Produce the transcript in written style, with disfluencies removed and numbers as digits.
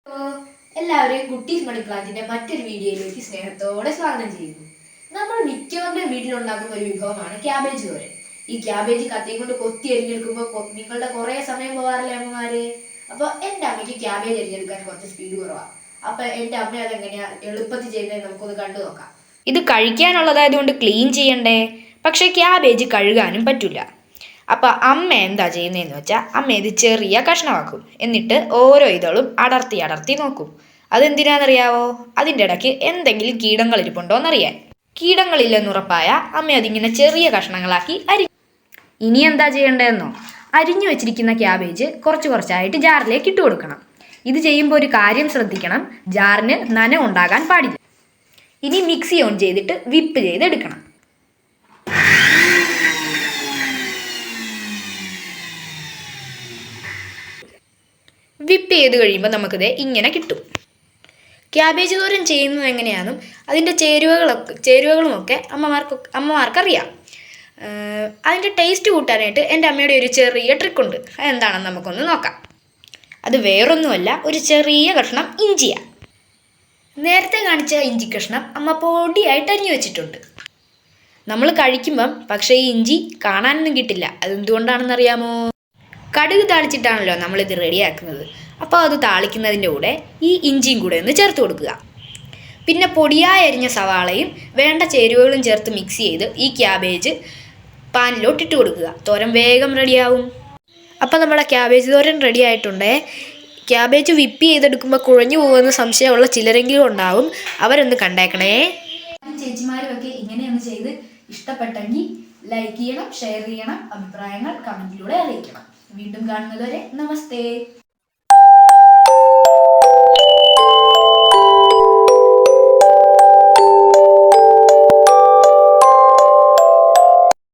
അപ്പോൾ എല്ലാവരെയും കുട്ടീസ് മണി പ്ലാന്റിന്റെ മറ്റൊരു വീഡിയോയിലേക്ക് സ്നേഹത്തോടെ സ്വാഗതം ചെയ്യുന്നു. നമ്മൾ മിക്കവരുടെ വീട്ടിലുണ്ടാക്കുന്ന ഒരു വിഭവമാണ് ക്യാബേജ് തോരൻ. ഈ ക്യാബേജ് കത്തിയും കൊണ്ട് കൊത്തി അരിഞ്ഞെടുക്കുമ്പോൾ നിങ്ങളുടെ കുറേ സമയം പോകാറില്ലേ അമ്മമാരെ? അപ്പോൾ എൻ്റെ അമ്മയ്ക്ക് ക്യാബേജ് അരിഞ്ഞെടുക്കാൻ കുറച്ച് സ്പീഡ് കുറവാണ്. അപ്പോൾ എൻ്റെ അമ്മ അതെങ്ങനെയാ എളുപ്പത്തിൽ ചെയ്യുന്നത് നമുക്കൊന്ന് കണ്ടു നോക്കാം. ഇത് കഴിക്കാനുള്ളതായതുകൊണ്ട് ക്ലീൻ ചെയ്യണ്ടേ, പക്ഷേ ക്യാബേജ് കഴുകാനും പറ്റില്ല. അപ്പം അമ്മ എന്താ ചെയ്യുന്നതെന്ന് വെച്ചാൽ അമ്മ ഇത് ചെറിയ കഷ്ണമാക്കും. എന്നിട്ട് ഓരോ ഇതളും അടർത്തി നോക്കും. അതെന്തിനാണെന്നറിയാവോ? അതിൻ്റെ ഇടയ്ക്ക് എന്തെങ്കിലും കീടങ്ങൾ ഇരിപ്പുണ്ടോയെന്നറിയാൻ. കീടങ്ങളില്ലെന്ന് ഉറപ്പായ അമ്മ അതിങ്ങനെ ചെറിയ കഷ്ണങ്ങളാക്കി ഇനി എന്താ ചെയ്യേണ്ടതെന്നോ? അരിഞ്ഞു വെച്ചിരിക്കുന്ന ക്യാബേജ് കുറച്ചായിട്ട് ജാറിലേക്ക് ഇട്ട് കൊടുക്കണം. ഇത് ചെയ്യുമ്പോൾ ഒരു കാര്യം ശ്രദ്ധിക്കണം, ജാറിന് നനവ് ഉണ്ടാകാൻ പാടില്ല. ഇനി മിക്സി ഓൺ ചെയ്തിട്ട് വിപ്പ് ചെയ്തെടുക്കണം. വിപ്പ് ചെയ്ത് കഴിയുമ്പോൾ നമുക്കിത് ഇങ്ങനെ കിട്ടും. ക്യാബേജ് തോരൻ ചെയ്യുന്നത് എങ്ങനെയാണെന്നും അതിൻ്റെ ചേരുവകളുമൊക്കെ അമ്മമാർക്കറിയാം. അതിൻ്റെ ടേസ്റ്റ് കൂട്ടാനായിട്ട് എൻ്റെ അമ്മയുടെ ഒരു ചെറിയ ട്രിക്കുണ്ട്. അതെന്താണെന്ന് നമുക്കൊന്ന് നോക്കാം. അത് വേറൊന്നുമല്ല, ഒരു ചെറിയ കഷ്ണം ഇഞ്ചിയാണ്. നേരത്തെ കാണിച്ച ഇഞ്ചി കഷ്ണം അമ്മ പൊടിയായിട്ട് അരിഞ്ഞു വെച്ചിട്ടുണ്ട്. നമ്മൾ കഴിക്കുമ്പം പക്ഷേ ഈ ഇഞ്ചി കാണാനൊന്നും കിട്ടില്ല. അതെന്തുകൊണ്ടാണെന്നറിയാമോ? കടുക് താളിച്ചിട്ടാണല്ലോ നമ്മളിത് റെഡിയാക്കുന്നത്. അപ്പോൾ അത് താളിക്കുന്നതിൻ്റെ കൂടെ ഈ ഇഞ്ചിയും കൂടെ ഒന്ന് ചേർത്ത് കൊടുക്കുക. പിന്നെ പൊടിയായി അരിഞ്ഞ സവാളയും വേണ്ട ചേരുവകളും ചേർത്ത് മിക്സ് ചെയ്ത് ഈ ക്യാബേജ് പാനിലോട്ടിട്ട് കൊടുക്കുക. തോരൻ വേഗം റെഡിയാവും. അപ്പോൾ നമ്മുടെ ക്യാബേജ് തോരൻ റെഡി ആയിട്ടുണ്ടേ. ക്യാബേജ് വിപ്പ് ചെയ്തെടുക്കുമ്പോൾ കുഴഞ്ഞു പോകുമെന്ന് സംശയമുള്ള ചിലരെങ്കിലും ഉണ്ടാവും. അവരൊന്ന് കണ്ടേക്കണേ. ചേച്ചിമാരുമൊക്കെ ഇങ്ങനെയൊന്ന് ചെയ്ത് ഇഷ്ടപ്പെട്ടെങ്കിൽ ലൈക്ക് ചെയ്യണം, ഷെയർ ചെയ്യണം, അഭിപ്രായങ്ങൾ കമൻറ്റിലൂടെ അറിയിക്കണം. വീണ്ടും കാണുന്നതുവരെ നമസ്തേ.